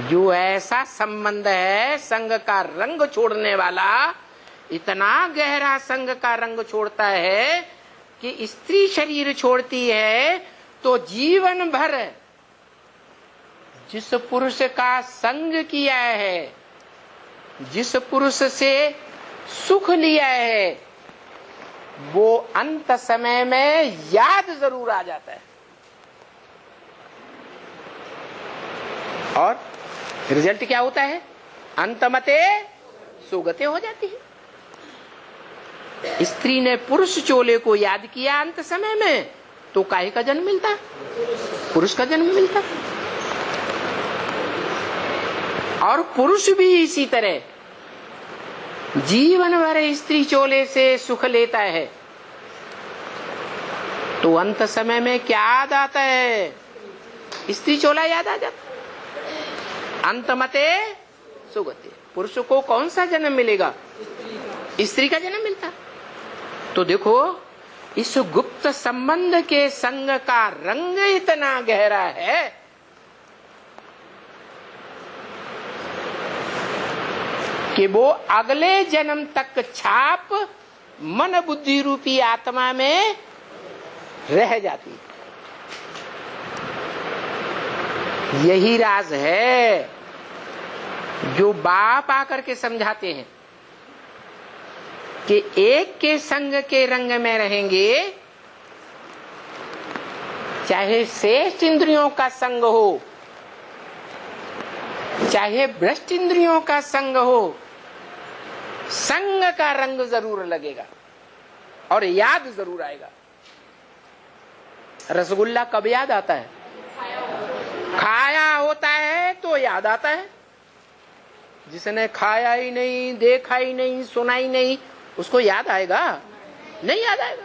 जो ऐसा संबंध है संग का रंग छोड़ने वाला, इतना गहरा संग का रंग छोड़ता है कि स्त्री शरीर छोड़ती है तो जीवन भर जिस पुरुष का संग किया है, जिस पुरुष से सुख लिया है, वो अंत समय में याद जरूर आ जाता है और रिजल्ट क्या होता है? अंतमते सुगते हो जाती है। स्त्री ने पुरुष चोले को याद किया अंत समय में तो काहे का जन्म मिलता? पुरुष का जन्म मिलता। और पुरुष भी इसी तरह जीवन भर स्त्री चोले से सुख लेता है तो अंत समय में क्या याद आता है? स्त्री चोला याद आ जाता। अंतमते सुगते। पुरुष को कौन सा जन्म मिलेगा? स्त्री का जन्म मिलता। तो देखो इस गुप्त संबंध के संग का रंग इतना गहरा है कि वो अगले जन्म तक छाप मन बुद्धि रूपी आत्मा में रह जाती। यही राज है जो बाप आकर के समझाते हैं कि एक के संग के रंग में रहेंगे, चाहे श्रेष्ठ इंद्रियों का संग हो, चाहे भ्रष्ट इंद्रियों का संग हो, संग का रंग जरूर लगेगा और याद जरूर आएगा। रसगुल्ला कब याद आता है? खाया होता है तो याद आता है। जिसने खाया ही नहीं, देखा ही नहीं, सुना ही नहीं, उसको याद आएगा? नहीं याद आएगा।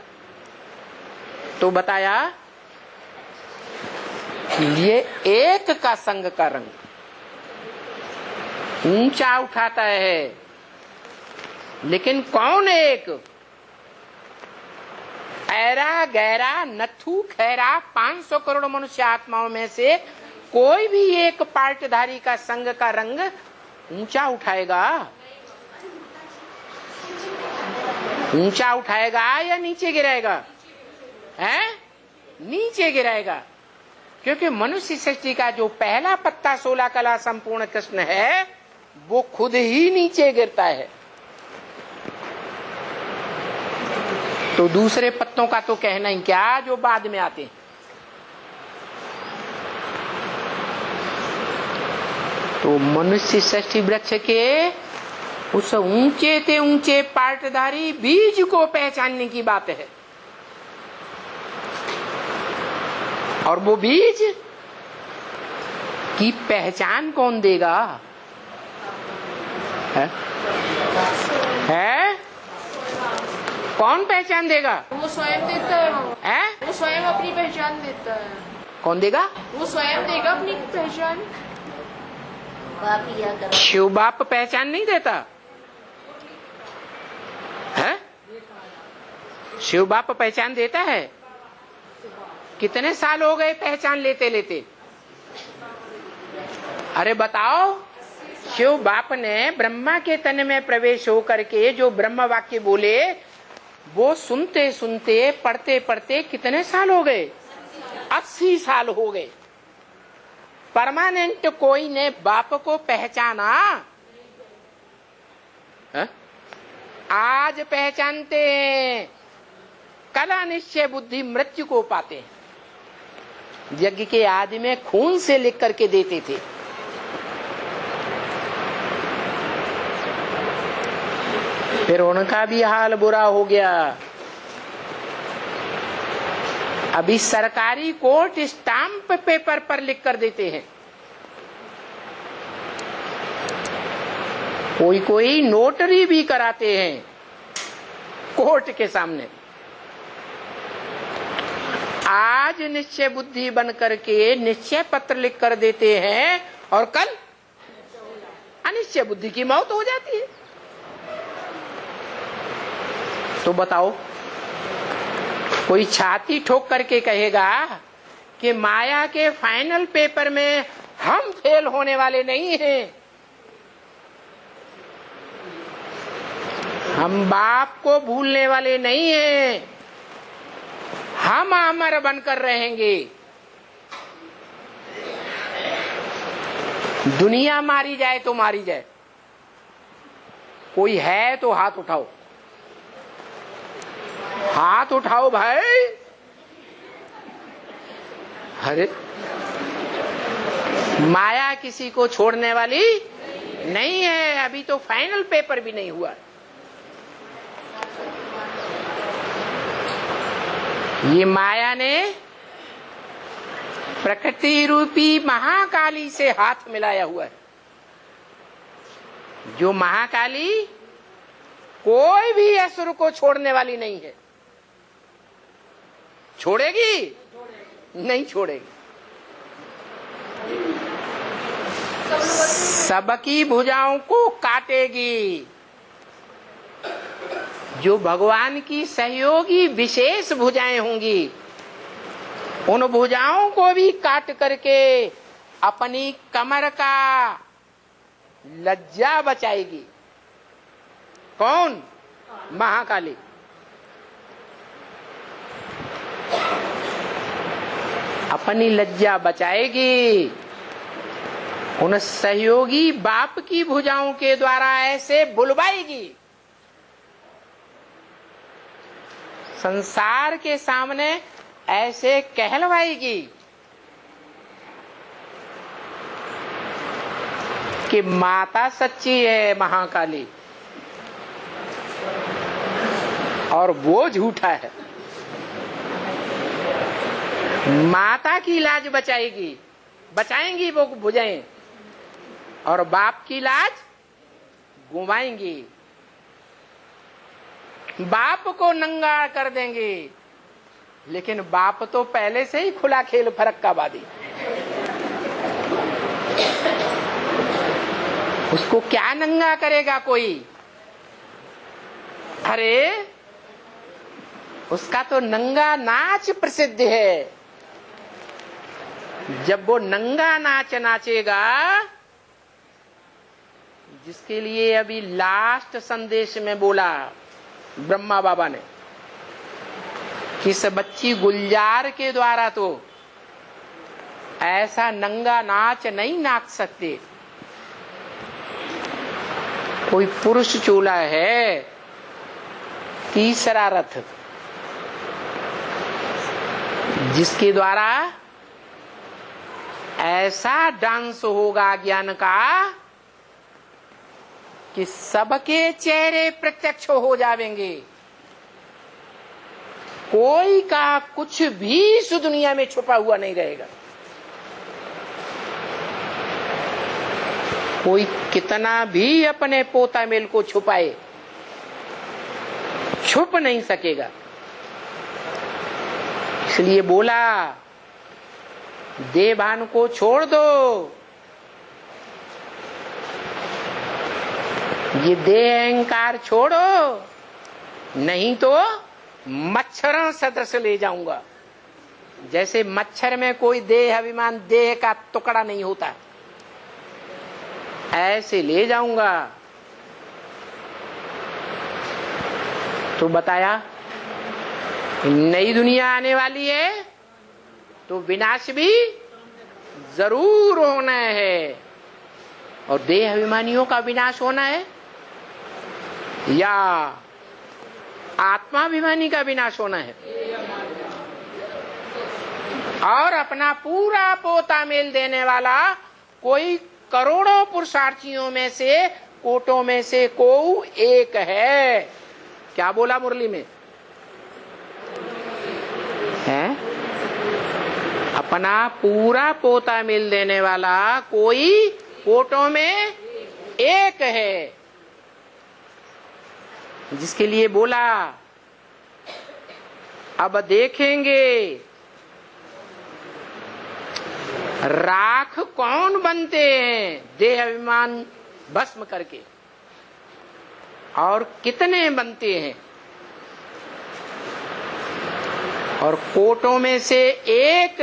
तो बताया ये एक का संग का रंग ऊंचा उठाता है, लेकिन कौन एक? ऐरा गहरा नथु खैरा 500 करोड़ मनुष्य आत्माओं में से कोई भी एक पार्टधारी का संग का रंग ऊंचा उठाएगा? ऊंचा उठाएगा या नीचे गिराएगा? हैं? नीचे गिराएगा। क्योंकि मनुष्य सृष्टि का जो पहला पत्ता 16 कला संपूर्ण कृष्ण है वो खुद ही नीचे गिरता है। तो दूसरे पत्तों का तो कहना ही क्या जो बाद में आते हैं। तो मनुष्य सृष्टि वृक्ष के उस ऊंचे से ऊंचे पार्टधारी बीज को पहचानने की बात है। और वो बीज की पहचान कौन देगा? है? कौन पहचान देगा? वो स्वयं देता है। वो स्वयं अपनी पहचान देता है। कौन देगा? वो स्वयं देगा अपनी पहचान। शिव बाप पहचान नहीं देता है? शिव बाप पहचान देता है। कितने साल हो गए पहचान लेते लेते? अरे बताओ। शिव बाप ने ब्रह्मा के तन में प्रवेश होकर के जो ब्रह्म वाक्य बोले वो सुनते सुनते पढ़ते पढ़ते कितने साल हो गए? 80 साल हो गए। परमानेंट कोई ने बाप को पहचाना? है? आज पहचानते हैं, कला निश्चय बुद्धि मृत्यु को पाते हैं। यज्ञ के आदि में खून से लिख करके देते थे। फिर उनका भी हाल बुरा हो गया। अभी सरकारी कोर्ट स्टाम्प पेपर पर लिख कर देते हैं। कोई कोई नोटरी भी कराते हैं कोर्ट के सामने। आज निश्चय बुद्धि बन करके निश्चय पत्र लिख कर देते हैं और कल अनिश्चय बुद्धि की मौत हो जाती है। तो बताओ, कोई छाती ठोक करके कहेगा कि माया के फाइनल पेपर में हम फेल पागल होने वाले नहीं हैं। हम बाप को भूलने वाले नहीं हैं। हम अमर बनकर रहेंगे। दुनिया मारी जाए तो मारी जाए, कोई है तो हाथ उठाओ, हाथ उठाओ भाई। अरे माया किसी को छोड़ने वाली नहीं है। अभी तो फाइनल पेपर भी नहीं हुआ। ये माया ने प्रकृति रूपी महाकाली से हाथ मिलाया हुआ है। जो महाकाली कोई भी असुर को छोड़ने वाली नहीं है। छोड़ेगी? नहीं छोड़ेगी। सबकी भुजाओं को काटेगी। जो भगवान की सहयोगी विशेष भुजाएं होंगी, उन भुजाओं को भी काट करके अपनी कमर का लज्जा बचाएगी। कौन? महाकाली। अपनी लज्जा बचाएगी। उन सहयोगी बाप की भुजाओं के द्वारा ऐसे बुलवाएगी, संसार के सामने ऐसे कहलवाएगी कि माता सच्ची है महाकाली और वो झूठा है। माता की लाज बचाएगी, बचाएंगी वो भुजाएं, और बाप की लाज गुवाएंगी। बाप को नंगा कर देंगे, लेकिन बाप तो पहले से ही खुला खेल फरक्काबादी। उसको क्या नंगा करेगा कोई? अरे उसका तो नंगा नाच प्रसिद्ध है। जब वो नंगा नाच नाचेगा, जिसके लिए अभी लास्ट संदेश में बोला ब्रह्मा बाबा ने, किस बच्ची गुलजार के द्वारा तो ऐसा नंगा नाच नहीं नाच सकते। कोई पुरुष चूल्हा है, तीसरा रथ, जिसके द्वारा ऐसा डांस होगा ज्ञान का कि सबके चेहरे प्रत्यक्ष हो जाएंगे। कोई का कुछ भी इस दुनिया में छुपा हुआ नहीं रहेगा। कोई कितना भी अपने पोता मेल को छुपाए, छुप नहीं सकेगा। इसलिए बोला, देह भान को छोड़ दो। ये देह अहंकार छोड़ो, नहीं तो मच्छरों सदृश ले जाऊंगा। जैसे मच्छर में कोई देह अभिमान, देह का टुकड़ा नहीं होता, ऐसे ले जाऊंगा। तो बताया नई दुनिया आने वाली है, तो विनाश भी जरूर होना है। और देह अभिमानियों का विनाश होना है या आत्माभिमानी का विनाश होना है? और अपना पूरा पोता मेल देने वाला कोई करोड़ों पुरुषार्थियों में से, कोटों में से कोई एक है। क्या बोला मुरली में? है अपना पूरा पोता मेल देने वाला कोई कोटों में एक है, जिसके लिए बोला अब देखेंगे राख कौन बनते हैं देह अभिमान भस्म करके, और कितने बनते हैं। और कोटों में से एक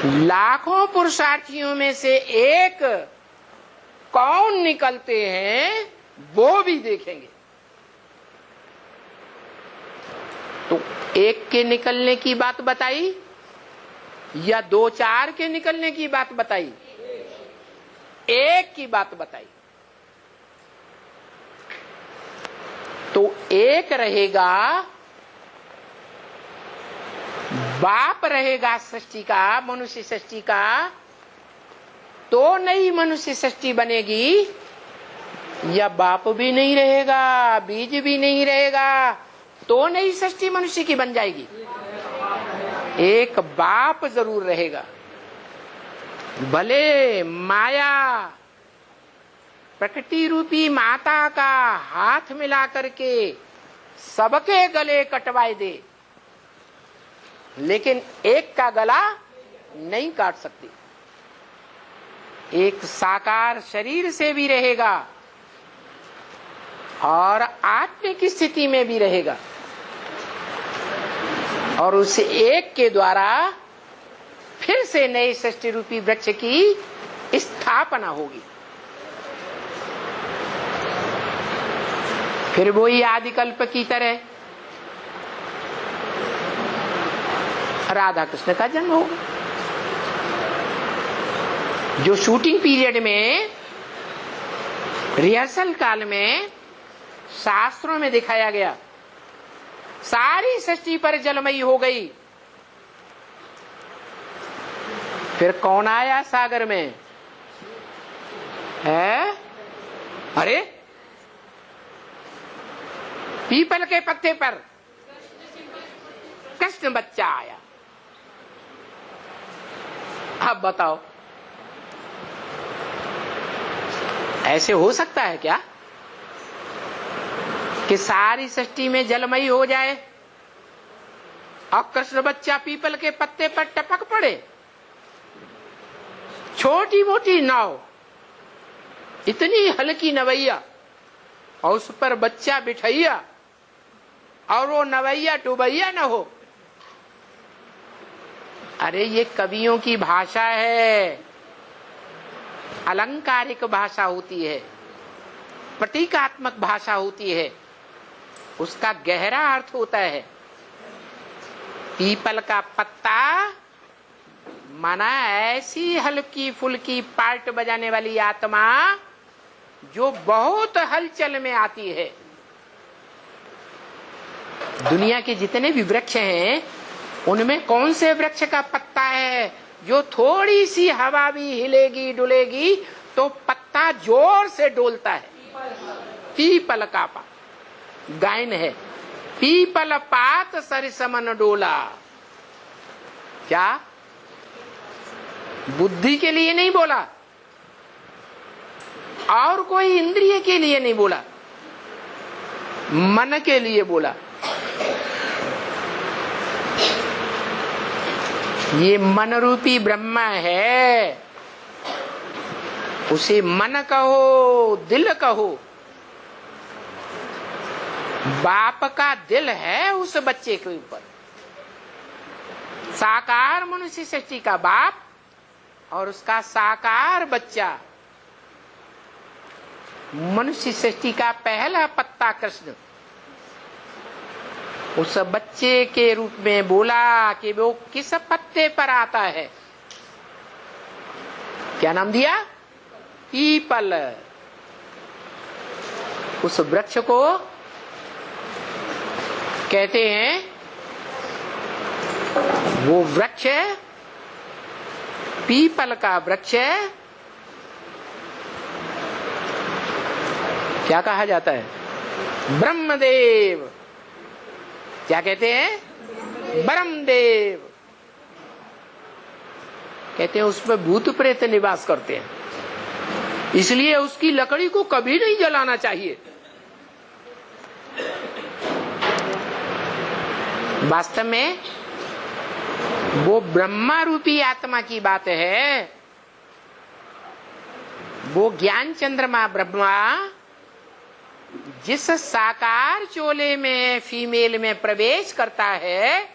लाखों पुरुषार्थियों में से एक कौन निकलते हैं वो भी देखेंगे। तो एक के निकलने की बात बताई या दो चार के निकलने की बात बताई? एक की बात बताई। तो एक रहेगा, बाप रहेगा सृष्टि का, मनुष्य सृष्टि का, तो नई मनुष्य सृष्टि बनेगी, या बाप भी नहीं रहेगा, बीज भी नहीं रहेगा, तो नई सृष्टि मनुष्य की बन जाएगी। एक बाप जरूर रहेगा। भले माया प्रकृति रूपी माता का हाथ मिला करके सबके गले कटवाए दे, लेकिन एक का गला नहीं काट सकती। एक साकार शरीर से भी रहेगा और आत्मिक स्थिति में भी रहेगा, और उस एक के द्वारा फिर से नए सृष्टि रूपी वृक्ष की स्थापना होगी। फिर वही आदिकल्प की तरह राधा कृष्ण का जन्म होगा। जो शूटिंग पीरियड में, रिहर्सल काल में शास्त्रों में दिखाया गया, सारी सृष्टि पर जलमयी हो गई। फिर कौन आया सागर में? है? अरे पीपल के पत्ते पर कृष्ण बच्चा आया। अब बताओ, ऐसे हो सकता है क्या कि सारी सृष्टि में जलमयी हो जाए और कृष्ण बच्चा पीपल के पत्ते पर टपक पड़े? छोटी मोटी नाव, इतनी हल्की नवैया, और उस पर बच्चा बिठैया, और वो नवैया डुबैया न हो। अरे ये कवियों की भाषा है, अलंकारिक भाषा होती है, प्रतीकात्मक भाषा होती है, उसका गहरा अर्थ होता है। पीपल का पत्ता माना ऐसी हल्की फुल्की पार्ट बजाने वाली आत्मा जो बहुत हलचल में आती है। दुनिया के जितने भी वृक्ष हैं, उनमें कौन से वृक्ष का पत्ता है जो थोड़ी सी हवा भी हिलेगी डुलेगी तो पत्ता जोर से डोलता है? पीपल का पात। गायन है, पीपल पात सरिसमन डोला। क्या? बुद्धि के लिए नहीं बोला, और कोई इंद्रिय के लिए नहीं बोला, मन के लिए बोला। ये मन रूपी ब्रह्म है, उसे मन कहो, दिल कहो। बाप का दिल है उस बच्चे के ऊपर। साकार मनुष्य सृष्टि का बाप और उसका साकार बच्चा, मनुष्य सृष्टि का पहला पत्ता कृष्ण, उस बच्चे के रूप में बोला कि वो किस पत्ते पर आता है। क्या नाम दिया? पीपल। उस वृक्ष को कहते हैं, वो वृक्ष पीपल का वृक्ष क्या कहा जाता है? ब्रह्मदेव। क्या कहते हैं? ब्रह्मदेव। कहते हैं उसमें भूत प्रेत निवास करते हैं, इसलिए उसकी लकड़ी को कभी नहीं जलाना चाहिए। वास्तव में वो ब्रह्मा रूपी आत्मा की बात है। वो ज्ञान चंद्रमा ब्रह्मा जिस साकार चोले में फीमेल में प्रवेश करता है,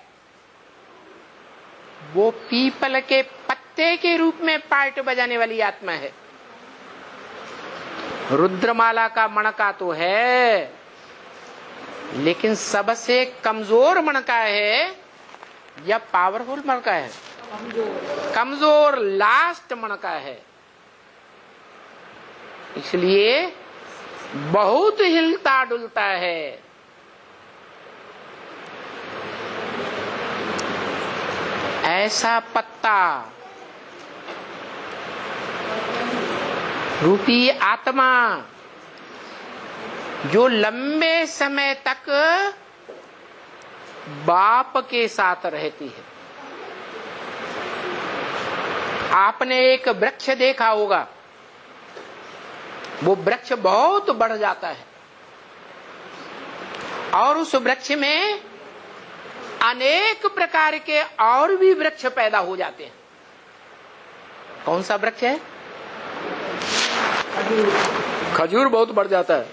वो पीपल के पत्ते पत्ते के रूप में पार्ट बजाने वाली आत्मा है। रुद्रमाला का मणका तो है, लेकिन सबसे कमजोर मणका है या पावरफुल मणका है? कमजोर लास्ट मणका है। इसलिए बहुत हिलता डुलता है। ऐसा पत्ता रूपी आत्मा जो लंबे समय तक बाप के साथ रहती है। आपने एक वृक्ष देखा होगा, वो वृक्ष बहुत बढ़ जाता है और उस वृक्ष में अनेक प्रकार के और भी वृक्ष पैदा हो जाते हैं। कौन सा वृक्ष है? खजूर बहुत बढ़ जाता है,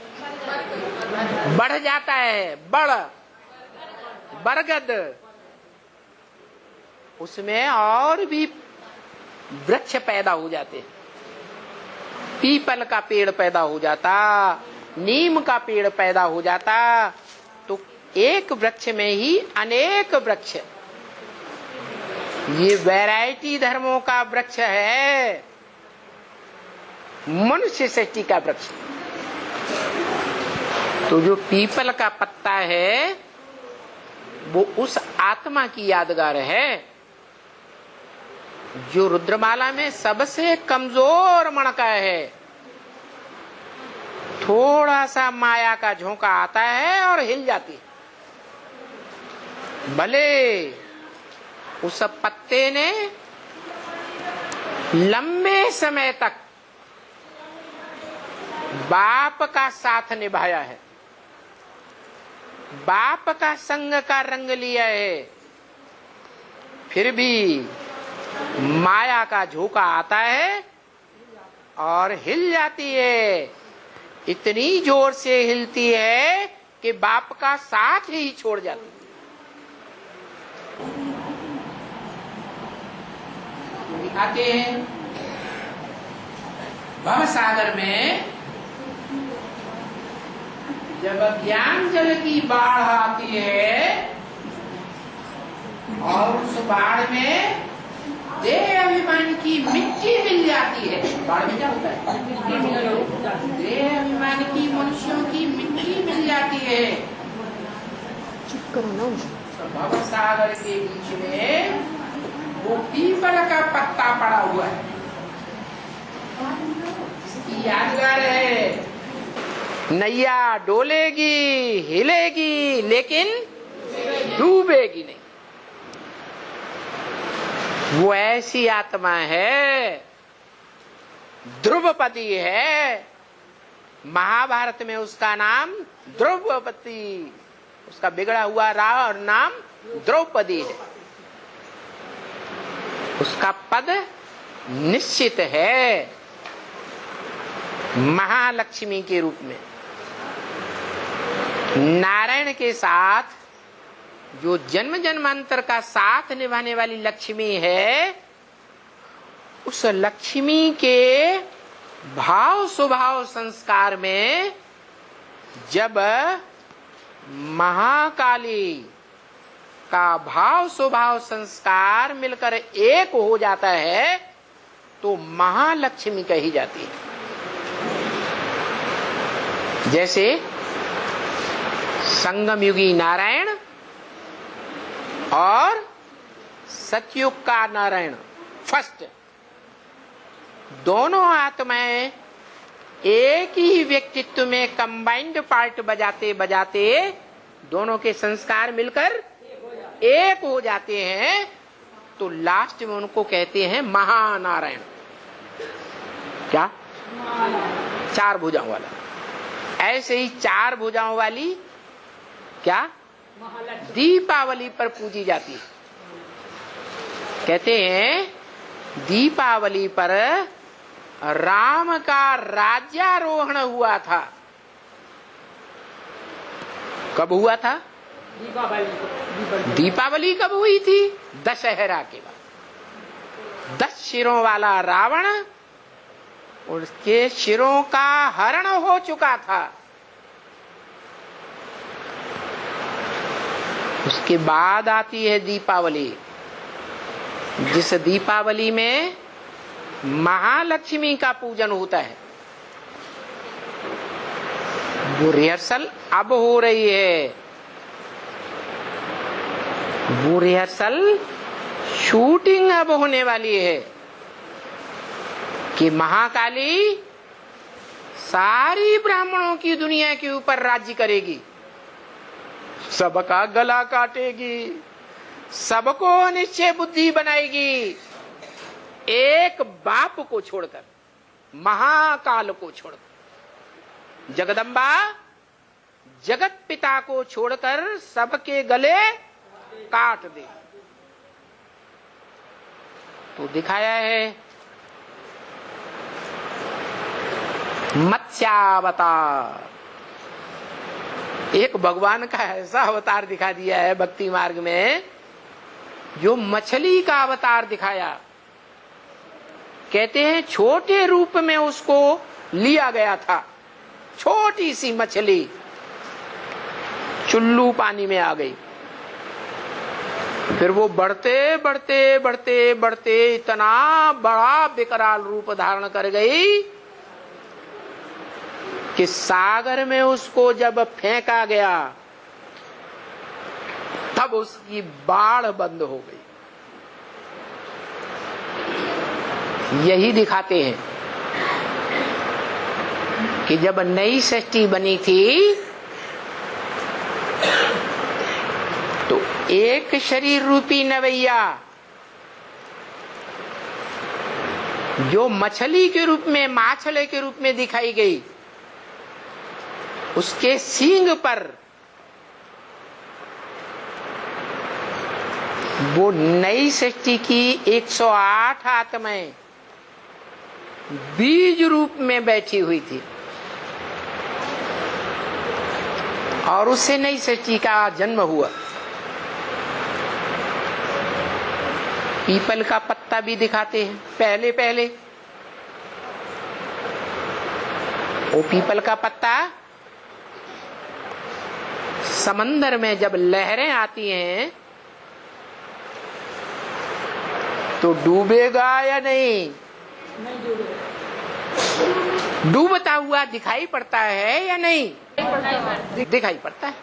बढ़ जाता है, बरगद, उसमें और भी वृक्ष पैदा हो जाते हैं। पीपल का पेड़ पैदा हो जाता, नीम का पेड़ पैदा हो जाता, तो एक वृक्ष में ही अनेक वृक्ष। ये वैरायटी धर्मों का वृक्ष है, मनुष्य सृष्टि का वृक्ष। तो जो पीपल का पत्ता है वो उस आत्मा की यादगार है जो रुद्रमाला में सबसे कमजोर मणका है। थोड़ा सा माया का झोंका आता है और हिल जाती है। भले उस पत्ते ने लंबे समय तक बाप का साथ निभाया है, बाप का संग का रंग लिया है, फिर भी माया का झोंका आता है और हिल जाती है। इतनी जोर से हिलती है कि बाप का साथ ही छोड़ जाती है। दिखाते हैं भव सागर में जब ज्ञान जल की बाढ़ आती है और उस बाढ़ में देह अभिमान की मिट्टी मिल जाती है। बाढ़ में क्या होता है? देह अभिमान की मनुष्यों की मिट्टी मिल जाती है। तो भव सागर के बीच में वो पीपल का पत्ता पड़ा हुआ है, इसकी यादगार है। नैया डोलेगी, हिलेगी, लेकिन डूबेगी नहीं। वो ऐसी आत्मा है, ध्रुवपति है। महाभारत में उसका नाम ध्रुवपति, उसका बिगड़ा हुआ नाम द्रौपदी है। उसका पद निश्चित है महालक्ष्मी के रूप में। नारायण के साथ जो जन्म जन्मांतर का साथ निभाने वाली लक्ष्मी है, उस लक्ष्मी के भाव स्वभाव संस्कार में जब महाकाली का भाव स्वभाव संस्कार मिलकर एक हो जाता है तो महालक्ष्मी कही जाती है। जैसे संगम युगी नारायण और सतयुग का नारायण फर्स्ट, दोनों आत्माएं एक ही व्यक्तित्व में कंबाइंड पार्ट बजाते बजाते दोनों के संस्कार मिलकर एक हो जाते हैं, तो लास्ट में उनको कहते हैं महानारायण। क्या? चार भुजाओं वाला। ऐसे ही चार भुजाओं वाली क्या दीपावली पर पूजी जाती है। कहते हैं दीपावली पर राम का राज्यारोहण हुआ था। कब हुआ था? दीपावली दीपावली कब हुई थी? दशहरा के बाद। 10 सिरों वाला रावण उसके सिरों का हरण हो चुका था। उसके बाद आती है दीपावली, जिस दीपावली में महालक्ष्मी का पूजन होता है। वो रिहर्सल अब हो रही है, वो रिहर्सल शूटिंग अब होने वाली है कि महाकाली सारी ब्राह्मणों की दुनिया के ऊपर राज्य करेगी, सबका गला काटेगी, सबको निश्चय बुद्धि बनाएगी, एक बाप को छोड़कर, महाकाल को छोड़कर, जगदम्बा जगत पिता को छोड़कर सबके गले काट दे। तो दिखाया है मत्स्यावतार, एक भगवान का ऐसा अवतार दिखा दिया है भक्ति मार्ग में, जो मछली का अवतार दिखाया। कहते हैं छोटे रूप में उसको लिया गया था, छोटी सी मछली चुल्लू पानी में आ गई, फिर वो बढ़ते बढ़ते बढ़ते बढ़ते इतना बड़ा विकराल रूप धारण कर गई कि सागर में उसको जब फेंका गया तब उसकी बाढ़ बंद हो गई। यही दिखाते हैं कि जब नई सृष्टि बनी थी तो एक शरीर रूपी नवैया जो मछली के रूप में, माछले के रूप में दिखाई गई, उसके सींग पर वो नई सृष्टि की 108 आत्माएं बीज रूप में बैठी हुई थी और उससे नई सृष्टि का जन्म हुआ। पीपल का पत्ता भी दिखाते हैं पहले पहले। वो पीपल का पत्ता समंदर में जब लहरें आती हैं तो डूबेगा या नहीं? डूबता हुआ दिखाई पड़ता है या नहीं? दिखाई पड़ता है।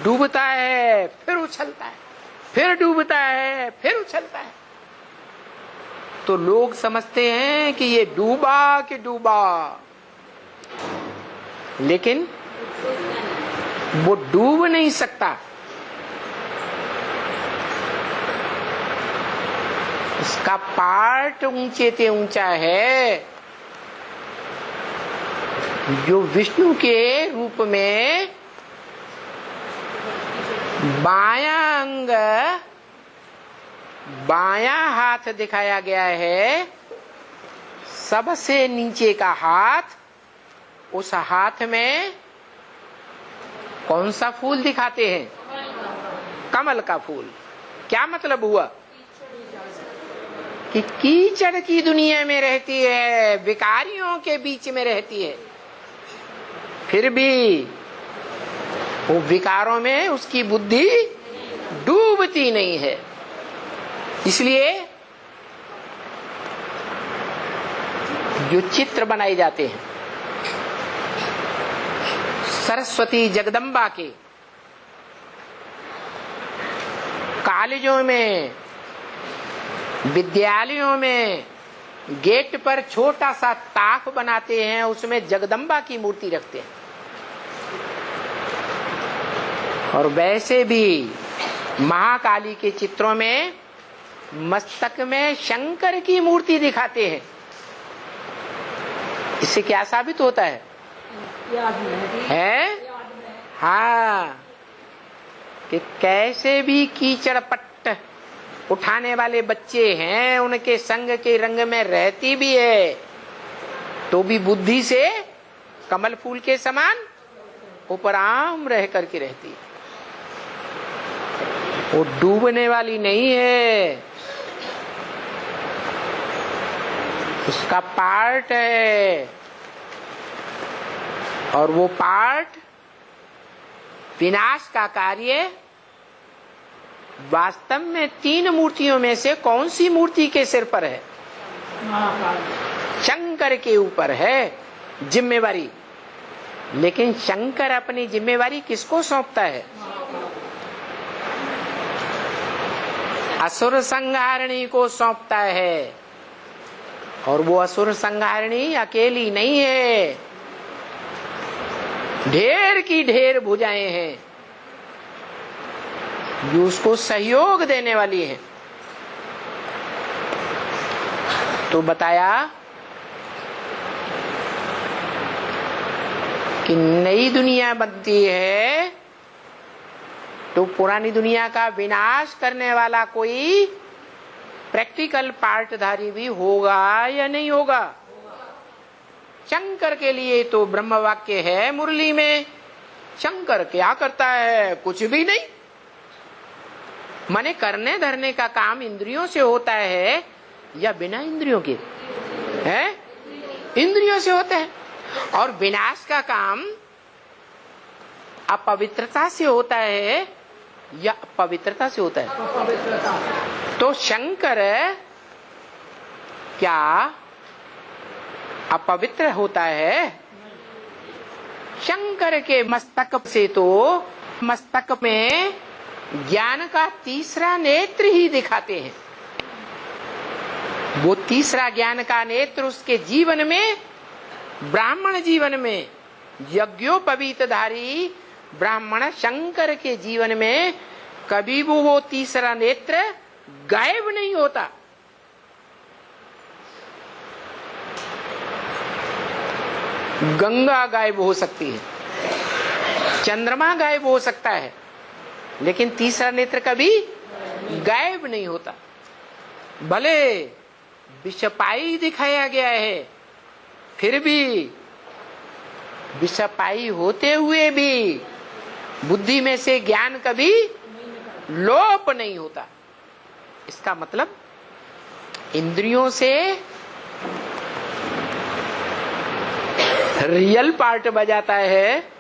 डूबता है फिर उछलता है, फिर डूबता है फिर उछलता है। तो लोग समझते हैं कि ये डूबा कि डूबा, लेकिन वो डूब नहीं सकता। उसका पार्ट ऊंचे से ऊंचा है, जो विष्णु के रूप में बायां अंग, बायां हाथ दिखाया गया है। सबसे नीचे का हाथ, उस हाथ में कौन सा फूल दिखाते हैं? कमल का फूल। क्या मतलब हुआ कि कीचड़ की दुनिया में रहती है, विकारियों के बीच में रहती है, फिर भी वो विकारों में उसकी बुद्धि डूबती नहीं है। इसलिए जो चित्र बनाए जाते हैं सरस्वती जगदम्बा के, कॉलेजों में, विद्यालयों में गेट पर छोटा सा ताक बनाते हैं, उसमें जगदम्बा की मूर्ति रखते हैं। और वैसे भी महाकाली के चित्रों में मस्तक में शंकर की मूर्ति दिखाते हैं। इससे क्या साबित होता है? हाँ, कि कैसे भी कीचड़ पट्ट उठाने वाले बच्चे हैं, उनके संग के रंग में रहती भी है तो भी बुद्धि से कमल फूल के समान उपराम रह करके रहती है। वो डूबने वाली नहीं है। उसका पार्ट है, और वो पार्ट विनाश का कार्य वास्तव में 3 मूर्तियों में से कौन सी मूर्ति के सिर पर है? शंकर के ऊपर है जिम्मेवारी। लेकिन शंकर अपनी जिम्मेवारी किसको सौंपता है? असुर संहारिणी को सौंपता है। और वो असुर संहारिणी अकेली नहीं है, ढेर की ढेर भुजाएं हैं जो उसको सहयोग देने वाली है। तो बताया कि नई दुनिया बनती है तो पुरानी दुनिया का विनाश करने वाला कोई प्रैक्टिकल पार्टधारी भी होगा या नहीं होगा? शंकर के लिए तो ब्रह्म वाक्य है मुरली में। शंकर क्या करता है? कुछ भी नहीं। माने करने धरने का काम इंद्रियों से होता है या बिना इंद्रियों के? है इंद्रियों से होता है। और विनाश का काम अपवित्रता से होता है या पवित्रता से होता है? तो शंकर क्या अपवित्र होता है? शंकर के मस्तक से तो मस्तक में ज्ञान का तीसरा नेत्र ही दिखाते हैं। वो तीसरा ज्ञान का नेत्र उसके जीवन में, ब्राह्मण जीवन में, यज्ञोपवीतधारी ब्राह्मण शंकर के जीवन में कभी वो तीसरा नेत्र गायब नहीं होता। गंगा गायब हो सकती है, चंद्रमा गायब हो सकता है, लेकिन तीसरा नेत्र कभी गायब नहीं होता। भले विषपाई दिखाया गया है, फिर भी विषपाई होते हुए भी बुद्धि में से ज्ञान कभी लोप नहीं होता। इसका मतलब इंद्रियों से रियल पार्ट बजाता है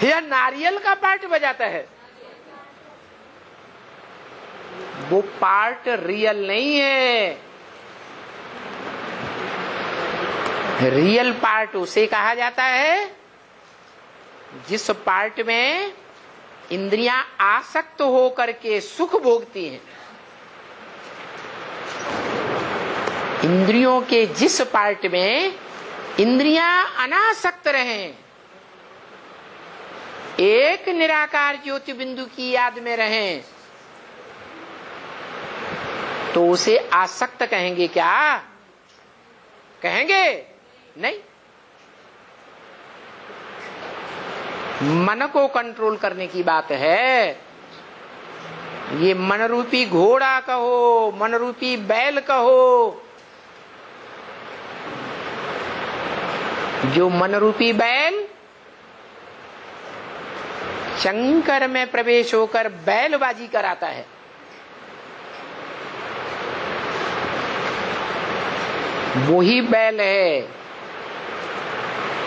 या नारियल का पार्ट बजाता है? वो पार्ट रियल नहीं है। रियल पार्ट उसे कहा जाता है जिस पार्ट में इंद्रियां आसक्त होकर के सुख भोगती हैं। इंद्रियों के जिस पार्ट में इंद्रियां अनासक्त रहें, एक निराकार ज्योति बिंदु की याद में रहें, तो उसे आसक्त कहेंगे क्या? कहेंगे नहीं। मन को कंट्रोल करने की बात है। ये मन रूपी घोड़ा कहो, मन रूपी बैल कहो, जो मन रूपी बैल शंकर में प्रवेश होकर बैलबाजी कराता है, वही बैल है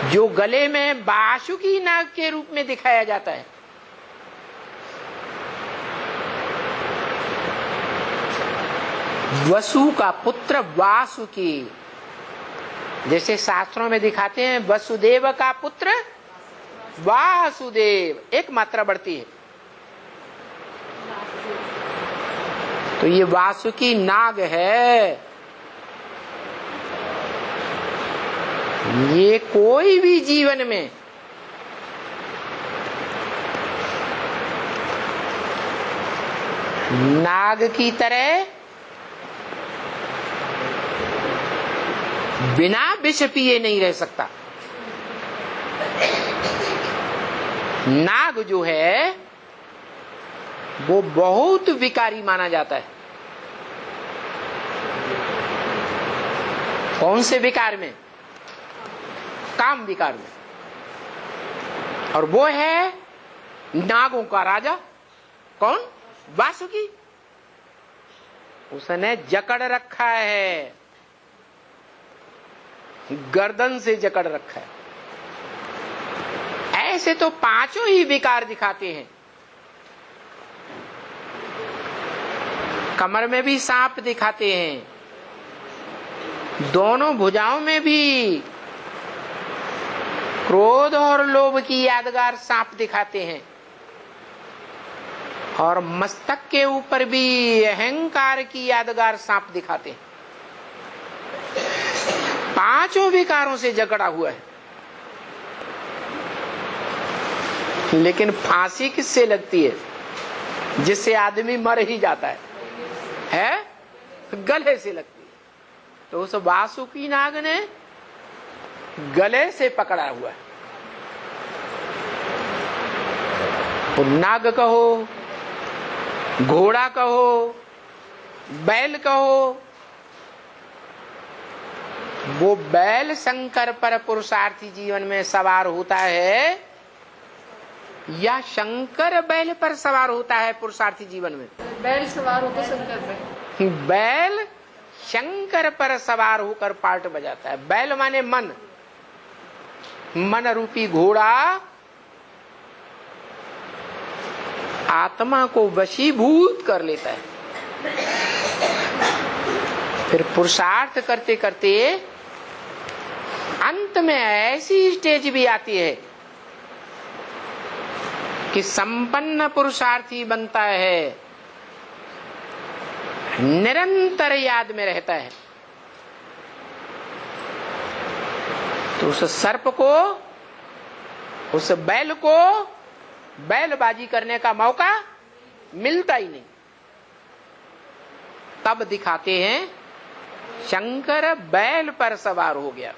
जो गले में बासुकी नाग के रूप में दिखाया जाता है। वसु का पुत्र वासुकी, जैसे शास्त्रों में दिखाते हैं वसुदेव का पुत्र वासुदेव, एक मात्रा बढ़ती है। तो ये वासुकी नाग है। ये कोई भी जीवन में नाग की तरह बिना विष पिए नहीं रह सकता। नाग जो है वो बहुत विकारी माना जाता है। कौन से विकार में? काम विकार में। और वो है नागों का राजा। कौन? वासुकी। उसने जकड़ रखा है गर्दन से जकड़ रखा है। ऐसे तो पांचों ही विकार दिखाते हैं। कमर में भी सांप दिखाते हैं, दोनों भुजाओं में भी क्रोध और लोभ की यादगार सांप दिखाते हैं, और मस्तक के ऊपर भी अहंकार की यादगार सांप दिखाते हैं। पांचों विकारों से जकड़ा हुआ है। लेकिन फांसी किससे लगती है? जिससे आदमी मर ही जाता है? गले से लगती है। तो उस वासुकी नाग ने गले से पकड़ा हुआ है। वो नाग कहो, घोड़ा कहो, बैल कहो, वो बैल शंकर पर पुरुषार्थी जीवन में सवार होता है या शंकर बैल पर सवार होता है पुरुषार्थी जीवन में? बैल सवार होकर शंकर पे। बैल शंकर पर सवार होकर पार्ट बजाता है। बैल माने मन, मन रूपी घोड़ा आत्मा को वशीभूत कर लेता है। फिर पुरुषार्थ करते करते अंत में ऐसी स्टेज भी आती है कि संपन्न पुरुषार्थी बनता है, निरंतर याद में रहता है। तो उस सर्प को, उस बैल को बैलबाजी करने का मौका मिलता ही नहीं। तब दिखाते हैं शंकर बैल पर सवार हो गया।